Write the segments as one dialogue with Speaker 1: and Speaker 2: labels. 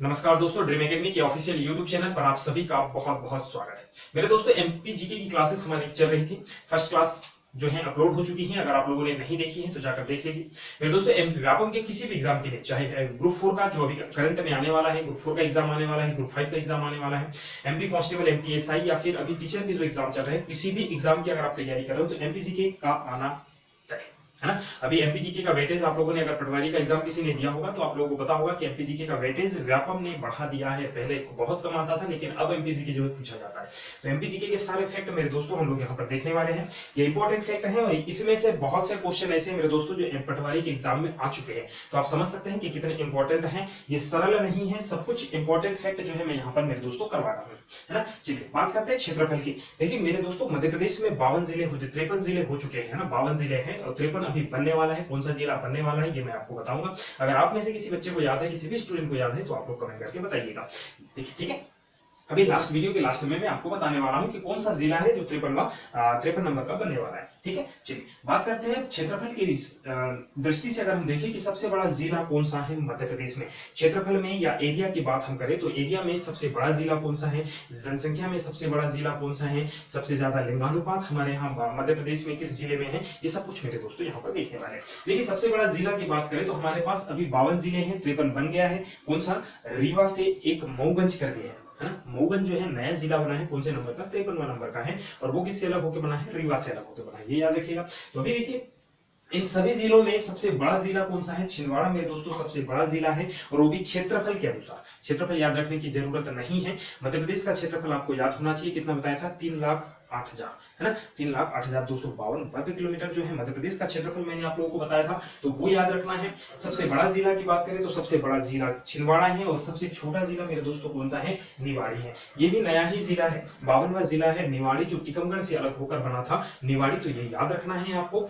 Speaker 1: नमस्कार दोस्तों, dream academy के ऑफिशियल यूट्यूब चैनल पर आप सभी का बहुत बहुत स्वागत है। मेरे दोस्तों, एमपी जीके की क्लासेस हमारी चल रही थी। फर्स्ट क्लास जो है अपलोड हो चुकी है। अगर आप लोगों ने नहीं देखी है तो जाकर देख लीजिए। मेरे दोस्तों, व्यापम के किसी भी एग्जाम के लिए, चाहे ग्रुप 4 का जो अभी करंट में आने वाला है, ग्रुप 4 का एग्जाम आने वाला है, ग्रुप 5 का एग्जाम आने वाला है, एमपी कांस्टेबल, एमपी एसआई या फिर अभी टीचर के जो एग्जाम चल रहे हैं, किसी भी एग्जाम की अगर आप तैयारी कर रहे हो तो एमपी जीके का आना है ना। अभी एमपीजीके का वेटेज आप लोगों ने, अगर पटवारी का एग्जाम किसी ने दिया होगा तो आप लोगों को पता होगा कि एमपीजीके का वेटेज व्यापम ने बढ़ा दिया है। पहले बहुत कम आता था, लेकिन अब एमपीजीके जो है पूछा जाता है। तो एमपीजीके के सारे फैक्ट मेरे दोस्तों हम लोग यहाँ पर देखने वाले हैं। ये इंपॉर्टेंट फैक्ट है और इसमें से बहुत से क्वेश्चन ऐसे मेरे दोस्तों जो पटवारी के एग्जाम में आ चुके हैं। तो आप समझ सकते हैं कि कितने इंपॉर्टेंट है। ये सरल नहीं है, सब कुछ इंपॉर्टेंट फैक्ट जो है मैं यहाँ पर मेरे दोस्तों करवा रहा हूँ, है ना। चलिए बात करते हैं क्षेत्रफल की। देखिए मेरे दोस्तों, मध्य प्रदेश में 52 जिले हो, 53 जिले हो चुके हैं ना। 52 जिले हैं और 53 अभी बनने वाला है। कौन सा जिला बनने वाला है ये मैं आपको बताऊंगा। अगर आप में से किसी बच्चे को याद है, किसी भी स्टूडेंट को याद है, तो आप लोग कमेंट करके बताइएगा। देखिए ठीक है, अभी लास्ट वीडियो के लास्ट में मैं आपको बताने वाला हूं कि कौन सा जिला है जो 53 नंबर का बनने वाला है। ठीक है, चलिए बात करते हैं क्षेत्रफल की दृष्टि से। अगर हम देखें कि सबसे बड़ा जिला कौन सा है मध्य प्रदेश में, क्षेत्रफल में या एरिया की बात हम करें तो एरिया में सबसे बड़ा जिला कौन सा है, जनसंख्या में सबसे बड़ा जिला कौन सा है, सबसे ज्यादा लिंगानुपात हमारे यहाँ मध्य प्रदेश में किस जिले में है, ये सब कुछ मेरे दोस्तों यहाँ पर देखने वाले हैं। देखिए सबसे बड़ा जिला की बात करें तो हमारे पास अभी 52 जिले हैं, 53 बन गया है। कौन सा, रीवा से एक मऊगंज कर दिया है ना। मऊगंज जो है नया जिला बना है, कौन से नंबर का, 53वां नंबर का है। और वो किससे अलग होकर बना है, रीवा से अलग होकर बना है, ये याद रखिएगा। तो अभी देखिए इन सभी जिलों में सबसे बड़ा जिला कौन सा है, छिंदवाड़ा मेरे दोस्तों सबसे बड़ा जिला है। और वो भी क्षेत्रफल के अनुसार। क्षेत्रफल याद रखने की जरूरत नहीं है। मध्य प्रदेश का क्षेत्रफल आपको याद होना चाहिए, कितना बताया था, 3,08,000 है ना। 3,08,252 वर्ग किलोमीटर जो है मध्य प्रदेश का क्षेत्रफल मैंने आप लोगों को बताया था, तो वो याद रखना है। सबसे बड़ा जिला की बात करें तो सबसे बड़ा जिला छिंदवाड़ा है और सबसे छोटा जिला मेरे दोस्तों कौन सा है, निवाड़ी है। ये भी नया ही जिला है, 52वां जिला है निवाड़ी, जो टीकमगढ़ से अलग होकर बना था निवाड़ी। तो ये याद रखना है आपको,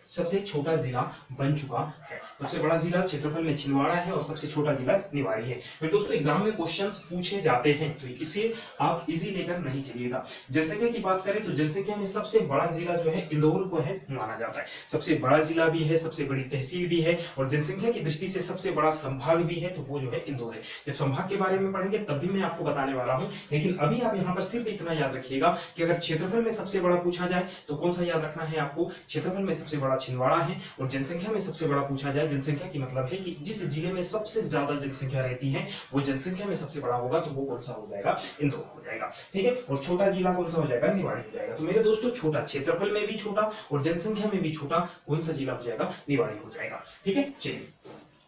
Speaker 1: सबसे छोटा जिला बन चुका है। सबसे बड़ा जिला क्षेत्रफल में छिंदवाड़ा है और सबसे छोटा जिला निवाड़ी है। फिर दोस्तों एग्जाम में क्वेश्चंस पूछे जाते हैं, तो इसे आप इजी लेकर नहीं चलिएगा। जनसंख्या की बात करें तो जनसंख्या में सबसे बड़ा जिला जो है इंदौर को है माना जाता है। सबसे बड़ा जिला भी है, सबसे बड़ी तहसील भी है और जनसंख्या की दृष्टि से सबसे बड़ा संभाग भी है, तो वो जो है इंदौर है। जब संभाग के बारे में पढ़ेंगे तब भी मैं आपको बताने वाला हूँ, लेकिन अभी आप यहाँ पर सिर्फ इतना याद रखिएगा कि अगर क्षेत्रफल में सबसे बड़ा पूछा जाए तो कौन सा याद रखना है आपको, क्षेत्रफल में सबसे बड़ा छिंदवाड़ा है। और जनसंख्या में सबसे बड़ा पूछा जाए, जनसंख्या की मतलब है कि जिस जिले में सबसे ज्यादा जनसंख्या रहती है वो जनसंख्या में सबसे बड़ा होगा, तो वो कौन सा हो जाएगा, इंदौर हो जाएगा। ठीक है, और छोटा जिला कौन सा हो जाएगा, निवाड़ी हो जाएगा। तो मेरे दोस्तों छोटा, क्षेत्रफल में भी छोटा और जनसंख्या में भी छोटा, कौन सा जिला हो जाएगा, निवाड़ी हो जाएगा। ठीक है, चलिए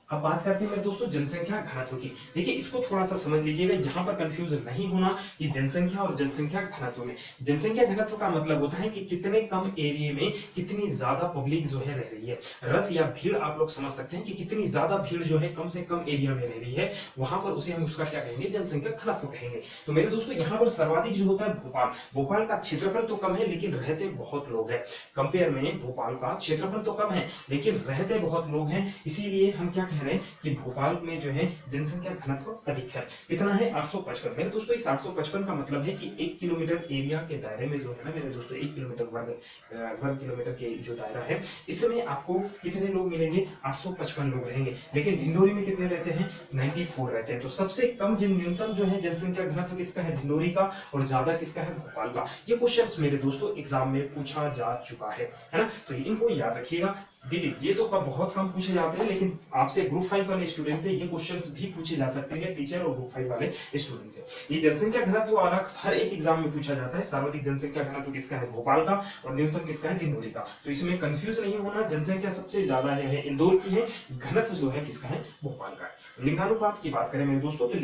Speaker 1: अब बात करते हैं मेरे दोस्तों जनसंख्या घनत्व की। देखिए इसको थोड़ा सा समझ लीजिएगा, यहाँ पर कंफ्यूज नहीं होना कि जनसंख्या और जनसंख्या घनत्व में, जनसंख्या घनत्व का मतलब होता है कि कितने कम एरिया में कितनी ज्यादा पब्लिक जो है रह रही है। रस या भीड़ आप लोग समझ सकते हैं कि कितनी ज्यादा भीड़ जो है कम से कम एरिया में रह रही है, वहां पर उसे हम उसका क्या कहेंगे, जनसंख्या घनत्व कहेंगे। तो मेरे दोस्तों यहाँ पर सर्वाधिक जो होता है भोपाल। भोपाल का क्षेत्रफल तो कम है लेकिन रहते बहुत लोग हैं। कंपेयर में भोपाल का क्षेत्रफल तो कम है लेकिन रहते बहुत लोग हैं, इसीलिए हम क्या रहे हैं कि भोपाल में जो है जनसंख्या घनत्व अधिक है। कितना है, 855। मेरे दोस्तों इस 855 का मतलब है कि 1 किलोमीटर एरिया के दायरे में जो है ना मेरे दोस्तों, 1 किलोमीटर वर्ग किलोमीटर के जो दायरा है, इसमें आपको कितने लोग मिलेंगे, 855 लोग रहेंगे। लेकिन ढिंडोरी में कितने रहते हैं, 94 रहते हैं। तो सबसे कम न्यूनतम जो है जनसंख्या घनत्व किसका है, ढिंडोरी का, और ज्यादा किसका है, भोपाल का। ये क्वेश्चंस मेरे दोस्तों एग्जाम में पूछा जा चुका है ना, तो इनको याद रखिएगा। देखिए ये तो बहुत कम पूछे जाते हैं, लेकिन आपसे ग्रुप 5 वाले स्टूडेंट से ये क्वेश्चंस भी पूछे जा सकते हैं, टीचर और ग्रुप 5 वाले स्टूडेंट से। ये जनसंख्या घनत्व अलग हर एक एग्जाम में पूछा जाता है। सर्वाधिक जनसंख्या घनत्व किसका है, भोपाल का, और न्यूनतम किसका है, ढिंडोरी का। तो इसमें कंफ्यूज नहीं होना, जनसंख्या सबसे ज्यादा है इंदौर की है, घनत्व जो है किसका है, भोपाल का है। लिंगानुपात की बात करें मेरे दोस्तों तो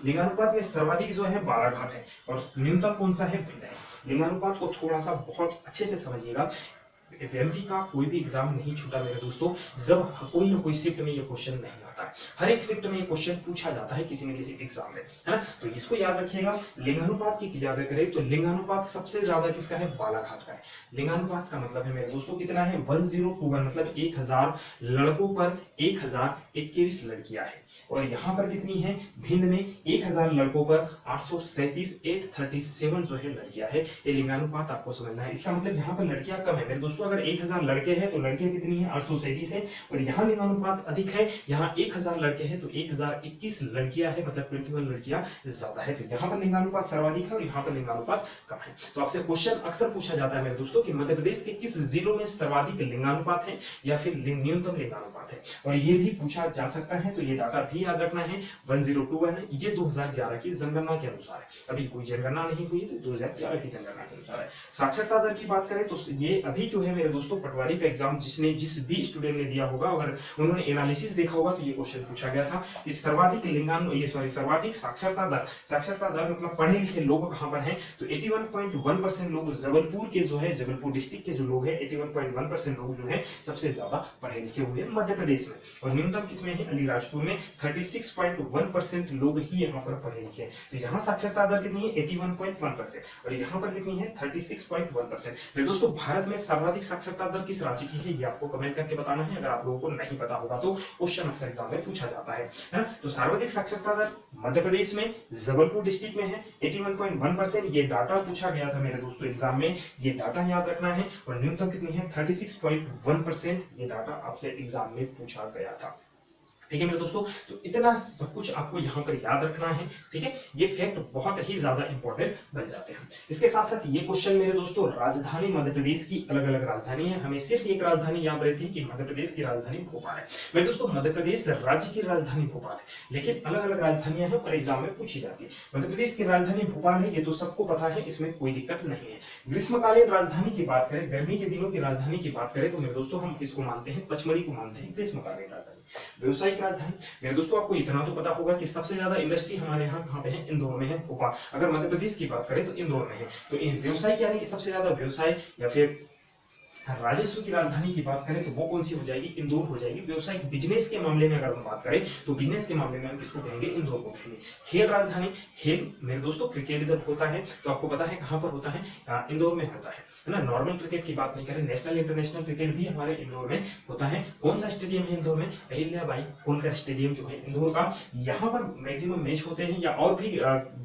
Speaker 1: लिंगानुपात में सर्वाधिक जो है बालाघाट है और न्यूनतम कौन सा है, भिंड है। लिंगानुपात को थोड़ा सा बहुत अच्छे से समझिएगा। एमपी का कोई भी एग्जाम नहीं छूटा मेरे दोस्तों, जब कोई ना कोई शिफ्ट में ये क्वेश्चन नहीं आता है। हर एक शिफ्ट में ये क्वेश्चन पूछा जाता है किसी न किसी एग्जाम में, है ना। तो इसको याद रखिएगा। लिंगानुपात की याद करें तो लिंगानुपात सबसे ज्यादा किसका है, बालाघाट का है। लिंगानुपात का मतलब है मेरे दोस्तों कितना है, 1021, मतलब 1000 लड़कों पर 1021 लड़कियां हैं। और यहाँ पर कितनी है, भिंड में 1000 लड़कों पर 837 जो है लड़कियां है। ये लिंगानुपात आपको समझना है। इसका मतलब यहाँ पर लड़कियां कम है मेरे दोस्तों, दोस्तों अगर 1000 लड़के हैं तो लड़कियां कितनी है 837 है, और यहाँ लिंगानुपात अधिक है, यहाँ 1000 लड़के हैं तो 1021 लड़कियां है, मतलब 21 लड़कियां ज्यादा है। तो यहाँ पर लिंगानुपात सर्वाधिक है और यहाँ पर लिंगानुपात कम है। तो आपसे क्वेश्चन अक्सर पूछा जाता है मेरे दोस्तों कि मध्य प्रदेश के किस जिलों में सर्वाधिक लिंगानुपात है या फिर न्यूनतम लिंगानुपात है, और ये भी पूछा जा सकता है। तो ये डाटा भी याद रखना है 1021 है, ये 2011 की जनगणना के अनुसार है, अभी कोई जनगणना नहीं हुई तो 2011 की जनगणना के अनुसार है। साक्षरता दर की बात करें तो ये अभी जो है मेरे दोस्तों पटवारी का एग्जाम जिस भी स्टूडेंट ने दिया होगा, अगर उन्होंने एनालिसिस देखा होगा तो ये क्वेश्चन पूछा गया था कि सर्वाधिक साक्षरता दर मतलब पढ़े लिखे लोग कहां पर हैं, तो 81.1% लोग जबलपुर के जो है जबलपुर डिस्ट्रिक्ट के जो लोग हैं 81.1% लोग जो है सबसे ज्यादा पढ़े लिखे हुए हैं मध्य प्रदेश में, और न्यूनतम किसमें है अलीराजपुर में 36.1% लोग ही यहाँ पर पढ़े लिखे हैं। तो यहाँ साक्षरता दर कितनी है 81.1% और यहाँ पर कितनी है 36.1%। फिर दोस्तों भारत में सर्वाधिक साक्षरता दर किस राज्य की है, ये आपको कमेंट करके बताना है। अगर आप लोगों को नहीं पता होगा तो क्वेश्चन अक्सर एग्जाम में पूछा जाता है ना। तो सर्वाधिक साक्षरता दर मध्य प्रदेश में जबलपुर डिस्ट्रिक्ट में है 81.1%। ये डाटा पूछा गया था मेरे दोस्तों एग्जाम में, ये डाटा याद रखना है। और न्यूनतम कितनी है 36.1%, ये डाटा आपसे एग्जाम में पूछा गया था। ठीक है मेरे दोस्तों, तो इतना सब कुछ आपको यहाँ पर याद रखना है। ठीक है, ये फैक्ट बहुत ही ज्यादा इंपॉर्टेंट बन जाते हैं। इसके साथ साथ ये क्वेश्चन मेरे दोस्तों राजधानी मध्य प्रदेश की अलग अलग राजधानी है, हमें सिर्फ एक राजधानी याद रहती है कि मध्य प्रदेश की राजधानी भोपाल है। मेरे दोस्तों मध्य प्रदेश राज्य की राजधानी भोपाल है, लेकिन अलग अलग राजधानियां हैं और एग्जाम में पूछी जाती है। मध्य प्रदेश की राजधानी भोपाल है, ये तो सबको पता है, इसमें कोई दिक्कत नहीं है। ग्रीष्मकालीन राजधानी की बात करें, गर्मी के दिनों की राजधानी की बात करें तो मेरे दोस्तों हम किसको मानते हैं, पचमढ़ी को मानते हैं ग्रीष्मकालीन राजधानी। व्यवसायिक राजधानी मेरे दोस्तों आपको इतना तो पता होगा कि सबसे ज्यादा इंडस्ट्री हमारे यहाँ कहाँ पे है, इंदौर में है, भोपाल। अगर मध्य प्रदेश की बात करें तो इंदौर में है। तो व्यवसायिक यानी कि सबसे ज्यादा व्यवसाय या फिर राजस्व की राजधानी की बात करें तो वो कौन सी हो जाएगी, इंदौर हो जाएगी। व्यवसायिक बिजनेस के मामले में अगर हम बात करें तो बिजनेस के मामले में हम किसको कहेंगे, इंदौर को कहेंगे। खेल राजधानी, खेल मेरे दोस्तों क्रिकेट जब होता है तो आपको पता है कहां पर होता है, इंदौर में होता है ना। नॉर्मल क्रिकेट की बात नहीं करें, नेशनल इंटरनेशनल क्रिकेट भी हमारे इंदौर में होता है। कौन सा स्टेडियम है इंदौर में, अहिल्याबाई होलकर स्टेडियम जो है इंदौर का, यहाँ पर मैक्सिमम मैच होते हैं, या और भी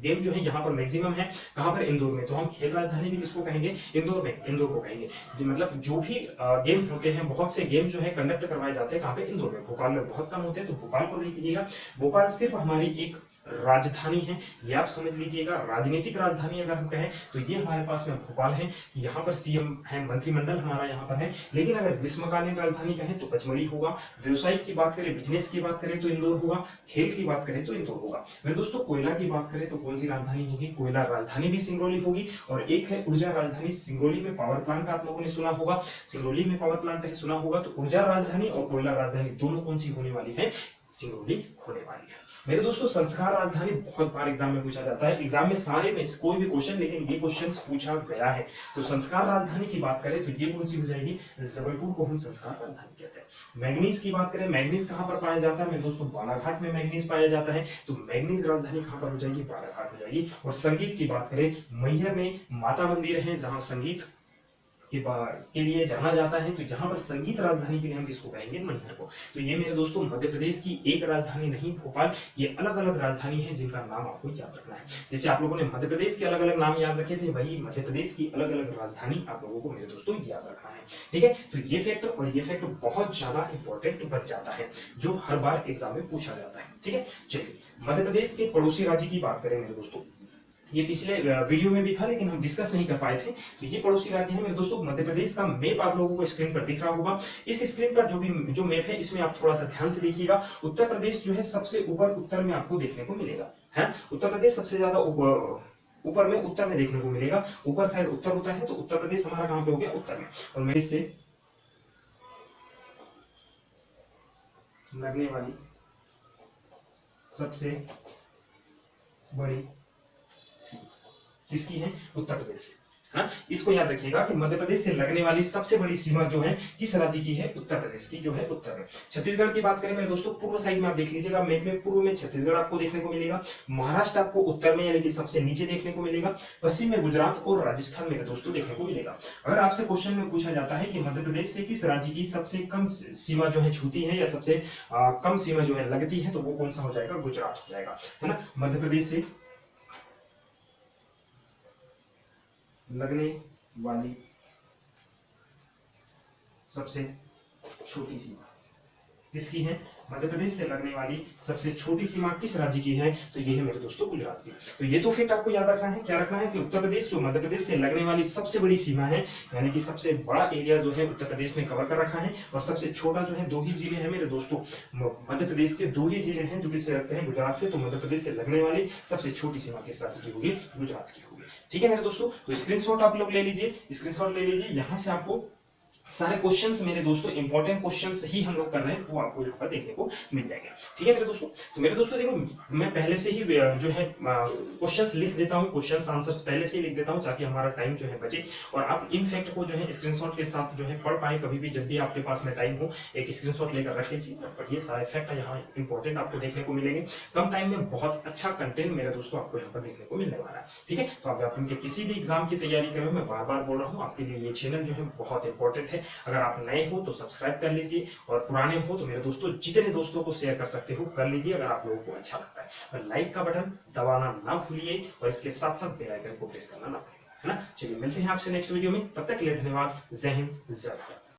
Speaker 1: गेम जो है यहाँ पर मैक्सिमम है। कहां पर, इंदौर में। तो हम खेल राजधानी भी किसको कहेंगे, इंदौर में, इंदौर को कहेंगे। मतलब जो भी गेम होते हैं, बहुत से गेम जो है कंडक्ट करवाए जाते हैं कहां पे, इंदौर में। भोपाल में बहुत कम होते हैं, तो भोपाल को नहीं कीजिएगा। भोपाल सिर्फ हमारी एक राजधानी है, ये आप समझ लीजिएगा। राजनीतिक राजधानी अगर हम कहें तो ये हमारे पास में भोपाल है, यहाँ पर सीएम है, मंत्रिमंडल हमारा यहाँ पर है। लेकिन अगर ग्रीष्मकालीन राजधानी कहें तो पचमढ़ी होगा। व्यवसायिक की बात करें, बिजनेस की बात करें तो इंदौर होगा। खेल की बात करें तो इंदौर होगा। मेरे दोस्तों कोयला की बात करें तो कौन सी राजधानी होगी, कोयला राजधानी भी सिंगरौली होगी। और एक है ऊर्जा राजधानी, सिंगरौली में पावर प्लांट आप लोगों ने सुना होगा, सिंगरौली में पावर प्लांट है, सुना होगा। तो ऊर्जा राजधानी और कोयला राजधानी दोनों कौन सी होने वाली है, सिंगरौली होने वाली है। मेरे दोस्तों संस्कार राजधानी बहुत बार एग्जाम में पूछा जाता है, एग्जाम में सारे में कोई भी क्वेश्चन, लेकिन ये क्वेश्चन पूछा गया है। तो संस्कार राजधानी की बात करें तो ये कौन सी हो जाएगी, जबलपुर को हम संस्कार राजधानी कहते हैं। मैग्नीज की बात करें, मैग्नीज कहां पर पाया जाता है मेरे दोस्तों, बालाघाट में मैग्नीज पाया जाता है। तो मैग्नीज राजधानी कहां पर हो जाएगी, बालाघाट हो जाएगी। और संगीत की बात करें, मैहर में माता मंदिर है जहां संगीत के लिए जाना जाता है। तो यहाँ पर संगीत राजधानी के लिए हम किसको कहेंगे, मैहर को। तो ये मेरे दोस्तों मध्य प्रदेश की एक राजधानी नहीं भोपाल, ये अलग अलग राजधानी है जिनका नाम आपको याद रखना है। जैसे आप लोगों ने मध्य प्रदेश के अलग अलग नाम याद रखे थे, वही मध्य प्रदेश की अलग अलग राजधानी आप लोगों को मेरे दोस्तों याद रखना है। ठीक है, तो ये फैक्ट और ये फैक्ट बहुत ज्यादा इंपॉर्टेंट बन जाता है, जो हर बार एग्जाम में पूछा जाता है। ठीक है, चलिए मध्य प्रदेश के पड़ोसी राज्य की बात करें मेरे दोस्तों, ये पिछले वीडियो में भी था लेकिन हम डिस्कस नहीं कर पाए थे। तो ये पड़ोसी राज्य है मेरे दोस्तों। मध्य प्रदेश का मैप आप लोगों को स्क्रीन पर दिख रहा होगा। इस स्क्रीन पर जो मैप है इसमें आप थोड़ा सा ध्यान से देखिएगा। उत्तर प्रदेश जो है सबसे ऊपर उत्तर में आपको देखने को मिलेगा, है उत्तर प्रदेश सबसे ज्यादा ऊपर में उत्तर में देखने को मिलेगा। ऊपर साइड उत्तर होता है, तो उत्तर प्रदेश हमारा कहां पे हो गया, उत्तर में। और मेरे से लगने वाली सबसे बड़ी किसकी है, उत्तर प्रदेश से। हाँ, इसको याद रखिएगा कि मध्य प्रदेश से लगने वाली सबसे बड़ी सीमा जो है किस राज्य की है, उत्तर प्रदेश की जो है उत्तर में। छत्तीसगढ़ की बात करें मेरे दोस्तों, पूर्व साइड में आप देख लीजिएगा मैप में, पूर्व में छत्तीसगढ़ आपको देखने को मिलेगा। महाराष्ट्र आपको उत्तर में यानी कि सबसे नीचे देखने को मिलेगा। पश्चिम में गुजरात और राजस्थान मेरे दोस्तों देखने को मिलेगा। अगर आपसे क्वेश्चन में पूछा जाता है कि मध्य प्रदेश से किस राज्य की सबसे कम सीमा जो है छूती है या सबसे कम सीमा जो है लगती है, तो वो कौन सा हो जाएगा, गुजरात हो जाएगा, है ना। मध्य प्रदेश से लगने वाली सबसे छोटी सीमा किसकी है? मध्य प्रदेश से लगने वाली सबसे छोटी सीमा किस राज्य की है? तो ये है मेरे दोस्तों गुजरात की। तो ये तो फैक्ट आपको याद रखना है। क्या रखना है कि उत्तर प्रदेश जो मध्य प्रदेश से लगने वाली सबसे बड़ी सीमा है, यानी कि सबसे बड़ा एरिया जो है उत्तर प्रदेश ने कवर कर रखा है, और सबसे छोटा जो है 2 ही जिले हैं मेरे दोस्तों। मध्य प्रदेश के 2 ही जिले हैं जो किससे लगते हैं? गुजरात से। तो मध्य प्रदेश से लगने वाली सबसे छोटी सीमा किस राज्य की होगी? गुजरात की होगी। ठीक है मेरे दोस्तों, तो स्क्रीनशॉट आप लोग ले लीजिए, स्क्रीनशॉट ले लीजिए। यहाँ से आपको सारे क्वेश्चंस मेरे दोस्तों इंपॉर्टेंट क्वेश्चंस ही हम लोग कर रहे हैं, वो आपको यहाँ पर देखने को मिल जाएगा। ठीक है मेरे दोस्तों, तो मेरे दोस्तों देखो मैं पहले से ही जो है क्वेश्चंस लिख देता हूँ, क्वेश्चंस आंसर्स पहले से ही लिख देता हूँ ताकि हमारा टाइम जो है बचे, और आप इन फैक्ट को जो है स्क्रीनशॉट के साथ जो है पढ़ पाए। कभी भी जब भी आपके पास में टाइम हो, एक स्क्रीनशॉट लेकर रख लीजिए और पढ़िए। सारे फैक्ट यहाँ इंपॉर्टेंट आपको देखने को मिलेंगे। कम टाइम में बहुत अच्छा कंटेंट मेरे दोस्तों आपको यहाँ पर देखने को मिलने वाला है। ठीक है, तो आप उनके किसी भी एग्जाम की तैयारी करो, मैं बार बार बोल रहा हूँ, आपके लिए ये चैनल जो है बहुत इंपॉर्टेंट है। अगर आप नए हो तो सब्सक्राइब कर लीजिए, और पुराने हो तो मेरे दोस्तों जितने दोस्तों को शेयर कर सकते हो कर लीजिए, अगर आप लोगों को अच्छा लगता है। और लाइक का बटन दबाना ना भूलिए, और इसके साथ साथ बेल आइकन को प्रेस करना ना भूलिए, है ना। चलिए मिलते हैं आपसे नेक्स्ट वीडियो में, तब तक के लिए धन्यवाद। जय हिंद, जय भारत।